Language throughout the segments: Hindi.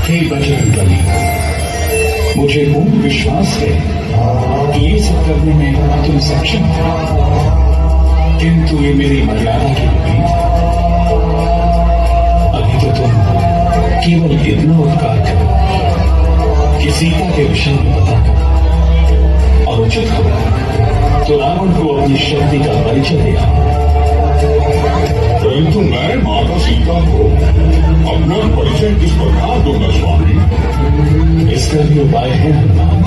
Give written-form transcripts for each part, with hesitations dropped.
हे बजरंगबली, मुझे पूर्ण विश्वास है कि ये सब करने में तुम सक्षम हो, किंतु ये मेरी मर्यादा की विपरीत है। अभी तो तुम केवल इतना उपकार करो कि सीता के विषय में पता करो, और उचित होगा तो रावण को अपनी शक्ति का परिचय दिया। परंतु मैं माता सीता को अपना परिचय किस प्रकार दूंगा स्वामी? इसका भी उपाय है हनुमान।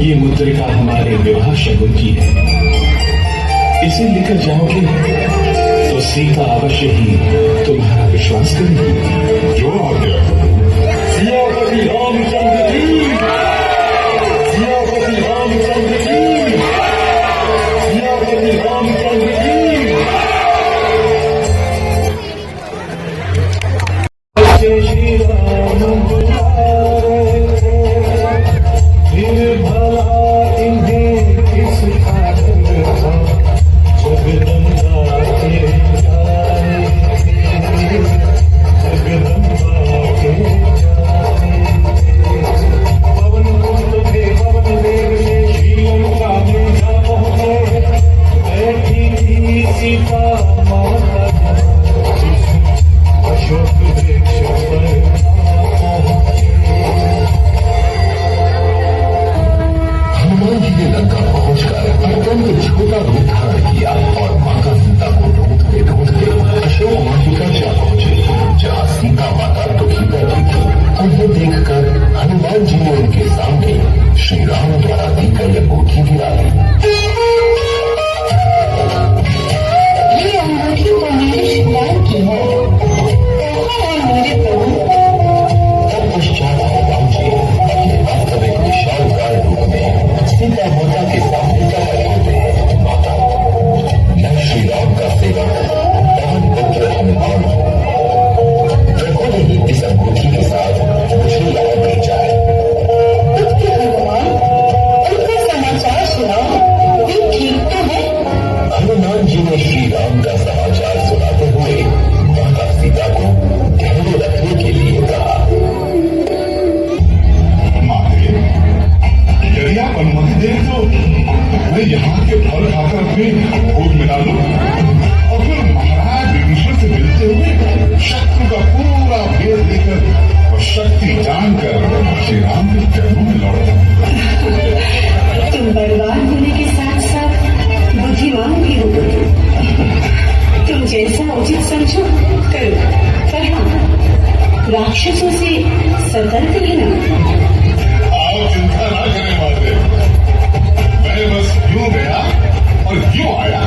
ये मुद्रिका हमारे विवाह शगुन की है, इसे लेकर जाओगे तो सीता अवश्य ही तुम्हारा विश्वास करेगी। जो आज्ञा सियापति रामचंद्र जी, सियापति रामचंद्र जी, सियापति रामचंद्र जी। श्री राम फिर भला इन्हें किस खातिर जगदम्बा के जाए, जगदम्बा के जाए। पवन पुत्र थे पवन वेग में श्रीलंका में जा पहुंचे, बैठी थी सीता माता अशोक वृक्ष पर हनुमान जी ने लंका पहुंचकर अत्यंत छोटा रूप धारण किया और माता सीता को ढूंढते अशोक वाटिका जा पहुंचे, जहां सीता माता दुखी बैठी थी। उन्हें देखकर हनुमान जी ने उनके सामने श्री राम द्वारा दी गई अंगूठी गिरा दी। ये अंगूठी तो मेरे श्रृंगार की है, मेरे प्रभु। तत्पश्चात हनुमान जी अपने वास्तविक विशालकाय रूप में सीता माता के सामने खड़े होते हैं। माता, मैं श्री राम का सेवक पवन पुत्र हनुमान हूँ। प्रभु ने ही इस अंगूठी के साथ मुझे यहाँ भेजा है। पुत्र हनुमान, उनका समाचार सुनाओ, वे ठीक तो है? हनुमान जी ने श्री राम का समाचार सुनाते हुए माता सीता को ध्यान रखने के लिए कहा। माते, यदि आप अनुमति दें तो मैं यहाँ के फल खाकर अपने भोग में डालूं और फिर महाराज विभीषण से मिलते हुए शत्रु का पूरा भेद देकर और शक्ति जानकर श्री राम के चरणों में लौट जाऊं। तुम बलवान होने के साथ साथ बुद्धिमान भी हो। तुम जैसा उचित समझो करो, पर हाँ, राक्षसों से सतर्क रहना। आप चिंता ना करें माते, मैं बस यूं गया और यूं आया।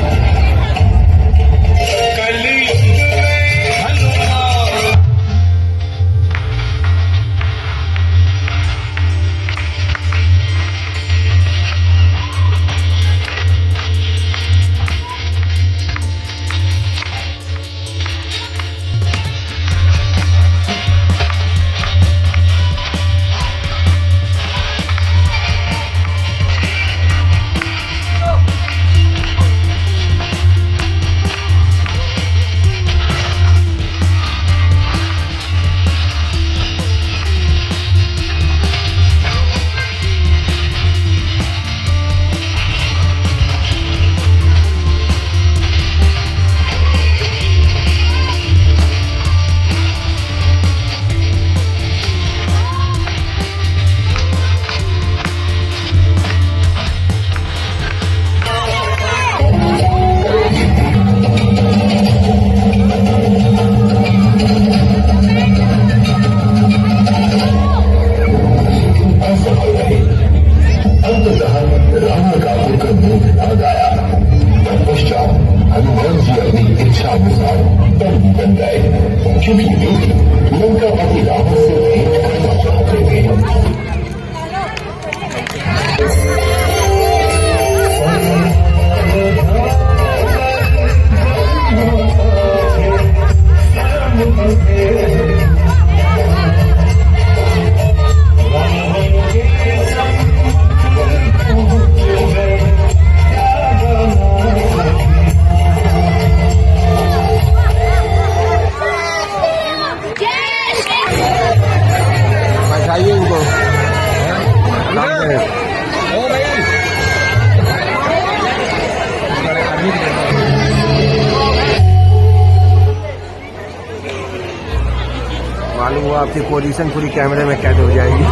मालूम हुआ आपकी पोजीशन पूरी कैमरे में कैद हो जाएगी।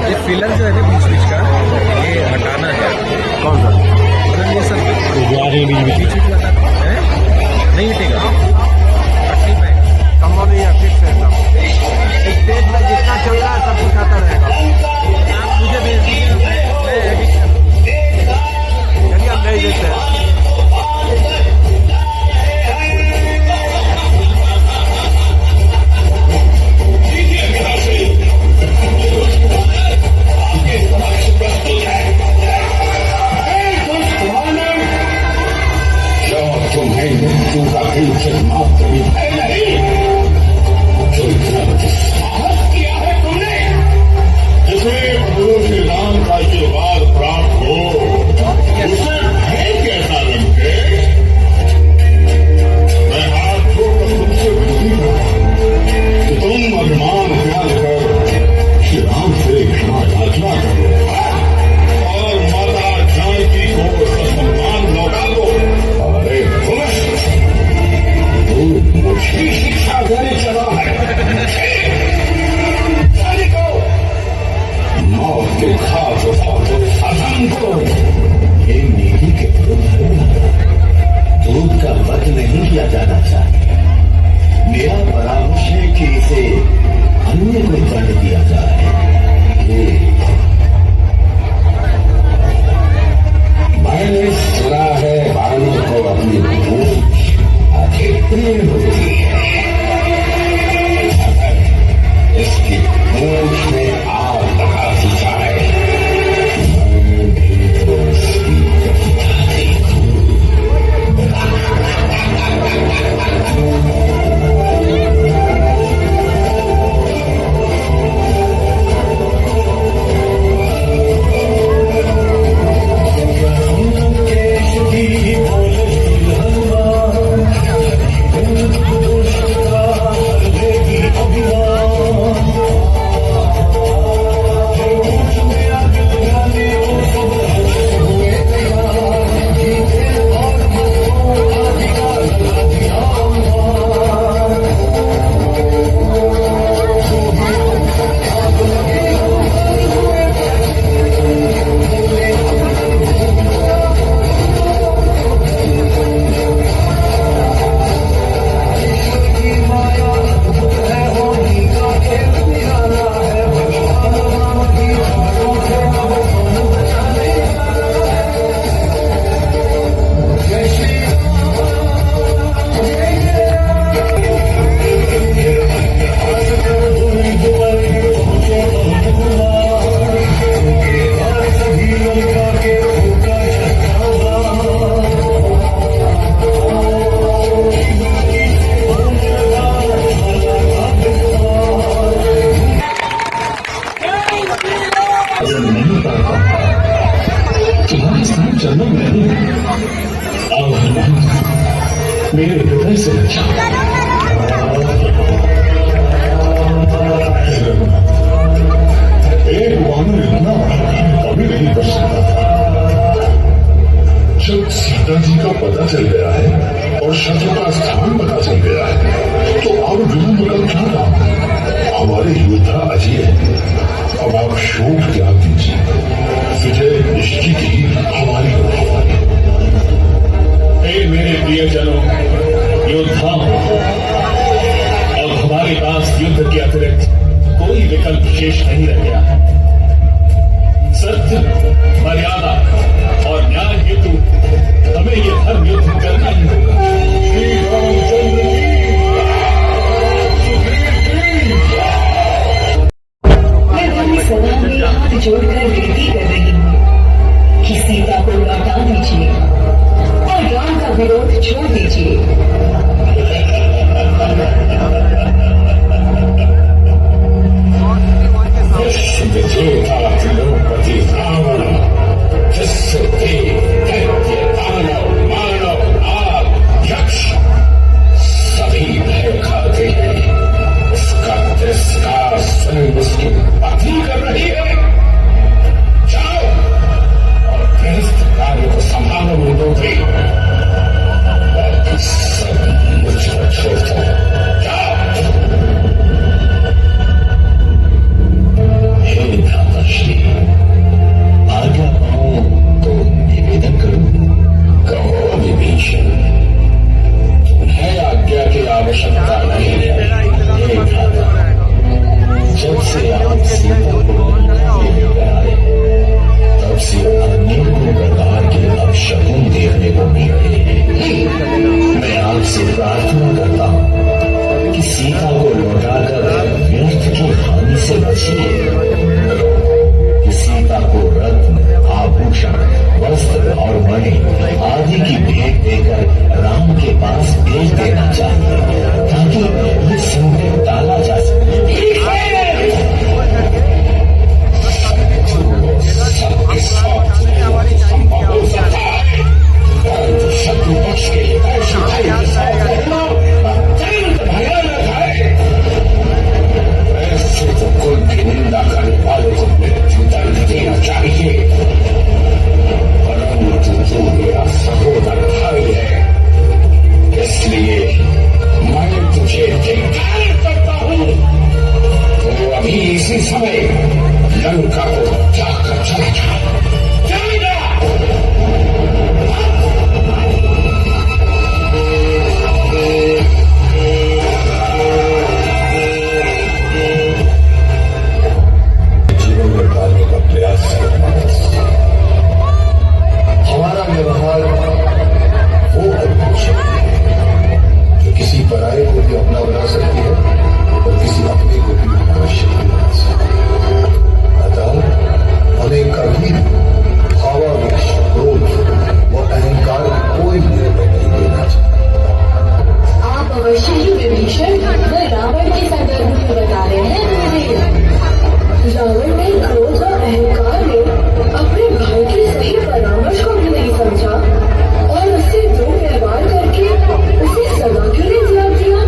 ये फिलर जो है ना बीच बीच का ये हटाना है। कौन सा? मतलब ये सब बीच बीच वाला है नहीं हटेगा, हट नहीं पाएगा। संभव नहीं है, फिक्स है सब। स्टेज में जितना चल रहा है सब दिखाता रहेगा। आप मुझे भेज दीजिए, मैं एडिट कर चलिए हम भेज देते हैं। तुम्हें मृत्यु का दिलचस्प मात्र भी है नहीं, जो इतना साहस किया है तुमने, जिसे प्रभु श्री राम का आशीर्वाद प्राप्त हो उसे भय कैसा लगे। मैं हाथ धोकर तुमसे विनती करता कि तुम अभिमान त्याग कर श्री राम से क्षमा याचना करो और माता जानकी को सम्मान लौटा दो। अरे तू मुझे शिक्षा देने चला है। सैनिकों, मौत के घाट उठाओ साधन को। ये नीति के विरुद्ध है। दूध का वध नहीं किया जाना चाहिए। मेरा परामर्श है कि इसे अन्य को दंड दिया जाए। मैंने सुना है बालों को अपनी पूंछ अधिक प्रिय होती है। इसकी पूंछ में आग लगा दी जाए। मैं भी तो इसकी कविता तुम्हारे साथ जन्म नहीं अब मेरे हृदय से अच्छा। एक वानर इतना कभी नहीं कर सकता था। जब सीता जी का पता चल गया है और शत्रु का स्थान पता चल गया है तो अब विलंब का क्या काम है। हमारे योद्धा अजय है। अब आप शोक त्याग दीजिए। विजय निश्चित ही हमारी हमारी। हे मेरे प्रियजनों, योद्धाओं, अब हमारे पास युद्ध के अतिरिक्त कोई विकल्प शेष नहीं रह गया है। सत्य, मर्यादा और न्याय हेतु हमें ये धर्म युद्ध करना ही होगा। श्री रामचंद्र की मैं अपनी सभा में हाथ जोड़कर विनती कर रही हूँ कि सीता को लौटा दीजिए और राम का विरोध छोड़ दीजिए। आवश्यकता नहीं है। हे भ्राता, जब से आप सीता को लेकर आए तब से अनेकों प्रकार के अपशकुन देखने को मिल रहे हैं। मैं आपसे प्रार्थना करता हूँ कि सीता को लौटाकर व्यर्थ की हानि से बचिए। कि सीता को रत्न, आभूषण, वस्त्र और मणि आदि की भेंट देकर राम के पास भेज देना चाहिए ताकि ये संकट टाला जा सके। शत्रु पक्ष के ऐसे तो कोई भी निंदा करने वाले को मृत्यु दंड देना चाहिए, परंतु तू मेरा सहोदर भाई है, इसलिए मैं तुझे धिक्कार करता हूं। तो अभी इसी समय लंका को जाकर चला जा। हमारा व्यवहार वो अद्भुत जो किसी पराये को भी अपना बना सकती है और किसी अपने को भी अवश्य बना सकती है। अतः हमें कभी भावावेश, क्रोध व अहंकार कोई निर्णय नहीं देना चाहिए। आप अवश्य ही विभीषण व रावण के संदर्भ में बता रहे हैं। रावण ने क्रोध व अहंकार में अपने भाई के सही परामर्श को भी नहीं समझा और उससे दो व्यवहार करके उसे सदा के लिए त्याग दिया।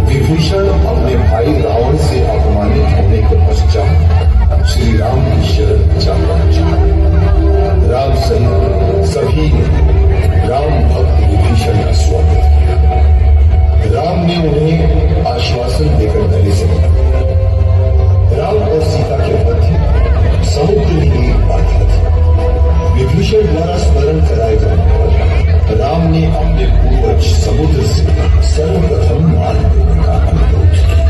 विभीषण अपने भाई रावण से अपमानित होने के पश्चात श्री राम की शरण जा पहुंचा। राम सहित सभी राम भक्त विभीषण का स्वागत किया। राम ने उन्हें आश्वासन देकर गले से मिला। राम और सीता के मध्य समुद्र की एक बाधा थी। विभीषण द्वारा स्मरण कराए जाने पर राम ने अपने पूर्वज समुद्र से सर्वप्रथम मान देने का अनुरोध किया।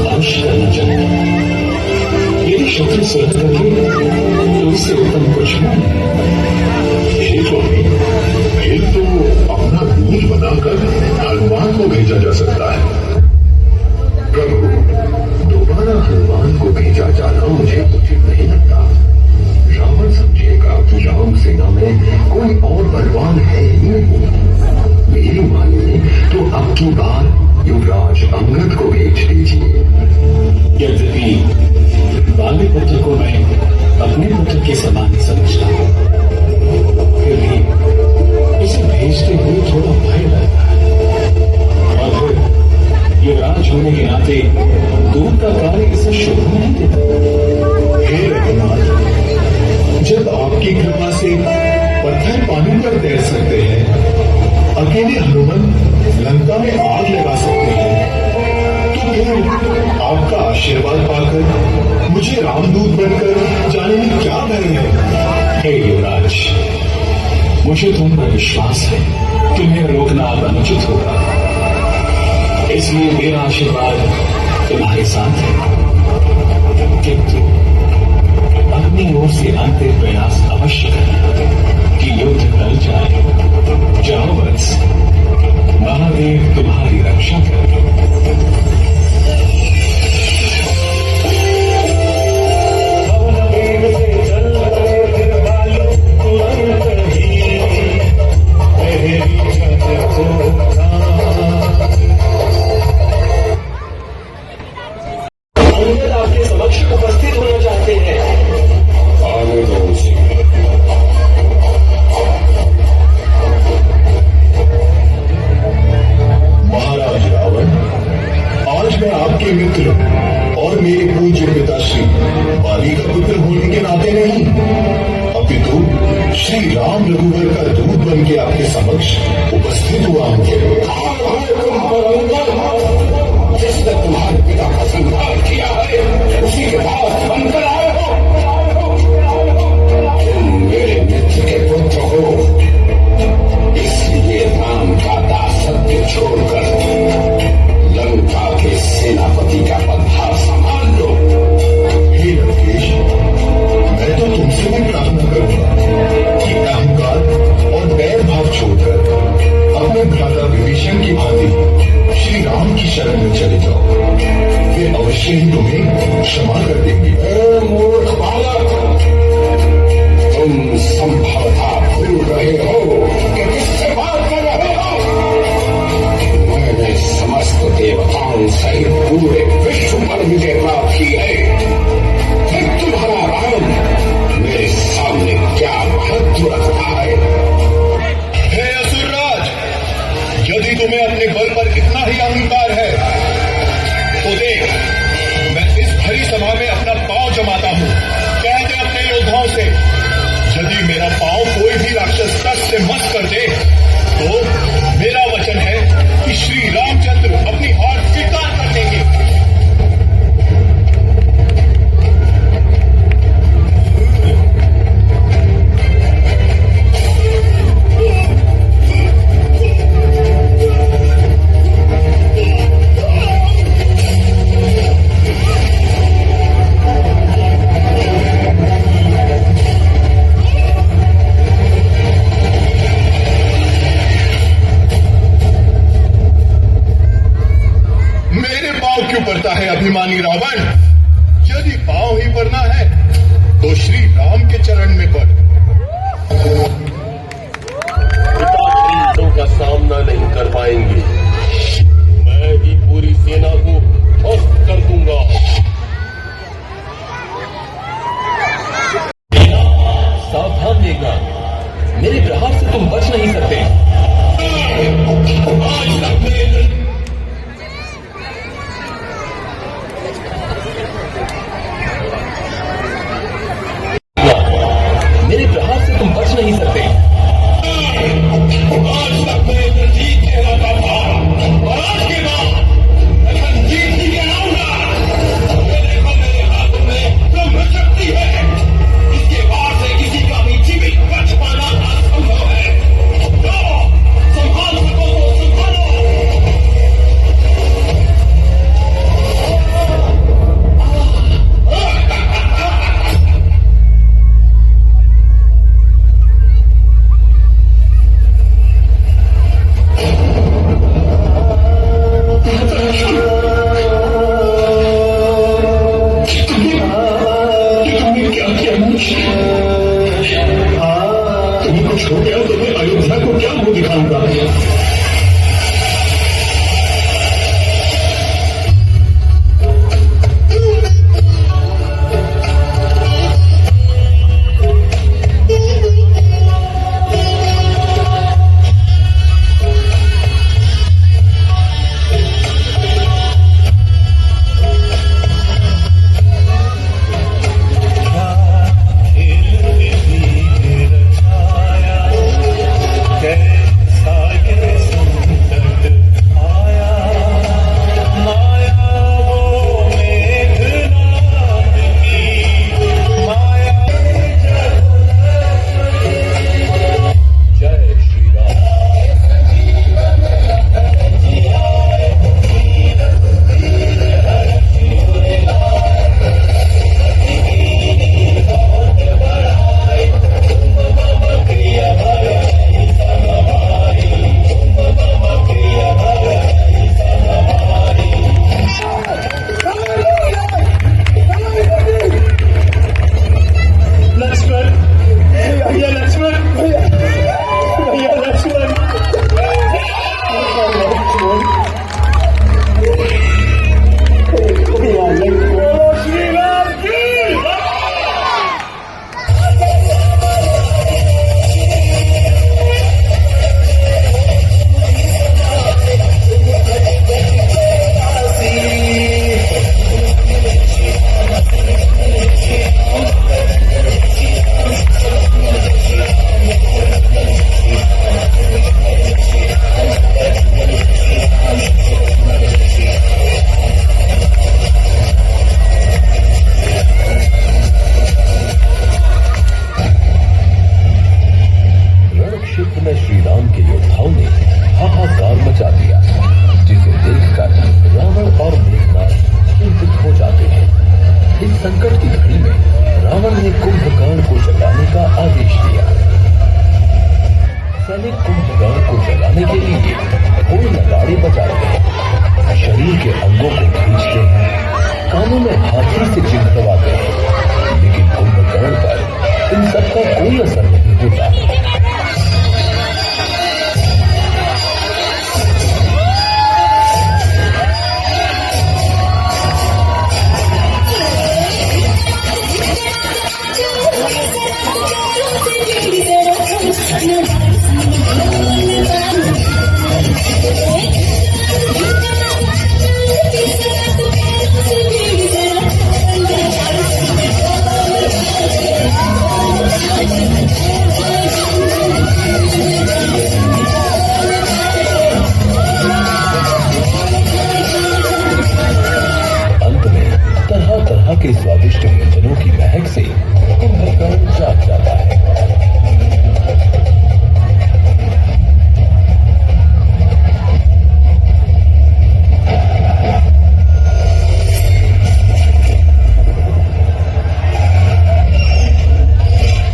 अवश्य करना चाहिए। यदि शत्रु सुलह करके तो उससे उत्तम कुछ नहीं। ठीक होगी, फिर तो अपना दूध बनाकर हनुमान को भेजा जा सकता है। प्रभु, दोबारा हनुमान को भेजा जाना मुझे उचित नहीं लगता। रावण समझेगा कि राम सेना में कोई और बलवान है ही नहीं। मेरी मानिए तो अब की बार युवराज अंगद को भेज दीजिए। यद्यपि बाली पुत्र को मैं अपने पुत्र के समान समझता हूं, फिर भी इसे भेजते हुए थोड़ा भय लगता है। और फिर युवराज होने के नाते दूध का कार्य इसे शुभ नहीं देता। हे रघुनाथ, जब आपकी कृपा से पत्थर पानी पर तैर सकते हैं, अकेले हनुमान लंका में आग लगा सकते हैं, तो फिर आपका आशीर्वाद पाकर मुझे रामदूत बनकर जाने में क्या भय है। हे युवराज, मुझे तुम पर विश्वास है। तुम्हें रोकना अब अनुचित होगा, इसलिए मेरा आशीर्वाद तुम्हारे साथ है। किंतु अपनी ओर से अंतिम प्रयास अवश्य करना कि युद्ध टल जाए। जाओ वत्स, महादेव तुम्हारी रक्षा करें। आपके समक्ष उपस्थित होना चाहते हैं। आने दो उसे। महाराज रावण, आज मैं आपके मित्र और मेरे पूज्य पिताश्री बाली का पुत्र होने के नाते नहीं, अपितु श्री राम रघुवर का दूत बन के आपके समक्ष उपस्थित हुआ हूं। जिसने तुम्हारे पिता का संहार किया है, उसी के पास बनकर आए हो। तुम मेरे मित्र के पुत्र हो, इसलिए राम का दासत्व छोड़कर लंका के सेनापति का पदभार संभाल लो। हे लंकेश, मैं तो तुमसे भी प्रार्थना करूंगा कि अहंकार और बैर भाव छोड़कर अपने भ्राता विभीषण की भांति श्री राम की शरण में चले जाओ। वे अवश्य ही तुम्हें क्षमा कर देंगे। मूर्ख बालक, तुम संभवतः भूल रहे हो कि किससे बात कर रहे हो। मैंने समस्त देवताओं सहित पूरे विश्व पर विजय प्राप्त की है। फिर तुम्हारा राम मेरे सामने क्या महत्व रखता है। हे असुरराज, यदि तुम्हें अपने बल पर इतना ही अहंकार है तो देख, मैं इस भरी सभा में अपना पांव जमाता हूं। कह दे अपने योद्धाओं से, यदि मेरा पांव कोई भी राक्षस कष्ट से मस कर दे तो मेरा वचन है कि श्री रामचंद्र अपनी हार स्वीकार कर देंगे। पड़ता है अभिमानी रावण। यदि पांव ही पड़ना है तो श्री राम के चरण में पड़। पिता का सामना नहीं कर पाएंगे। मैं ही पूरी सेना को ध्वस्त कर दूंगा। सावधान देखना, मेरे प्रहार से तुम बच नहीं सकते। मेरे प्रहार से तुम बच नहीं सकते। आज तक मैं जीत के रहता था और आज के बाद जीत ही के आऊंगा। मेरे हाथों में ब्रह्म शक्ति है। इसके बाहर से किसी का भी जीवित बच पाना असंभव है। संभाल सको तो संभालो। संकट की घड़ी में रावण ने कुंभकर्ण को जलाने का आदेश दिया। सैनिक कुंभकर्ण को जलाने के लिए ढोल नगाड़े बजाते हैं, शरीर के अंगों को खींचते हैं, कानों में हाथी से चिंधवाते हैं, लेकिन कुंभकर्ण पर इन सबका कोई असर नहीं होता। के स्वादिष्ट व्यंजनों की महक से कुंभकर्ण जाग जाता है।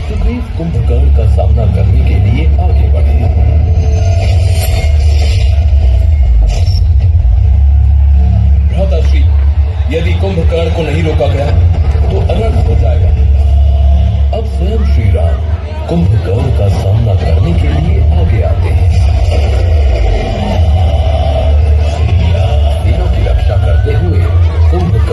सुग्रीव कुंभकर्ण का सामना करने के लिए आगे बढ़े। भ्राताश्री, यदि कुंभकर्ण को नहीं रोका गया तो अनर्थ हो जाएगा। अब स्वयं श्री राम कुंभकर्ण का सामना करने के लिए आगे आते हैं। सेना की रक्षा करते हुए कुंभकर्ण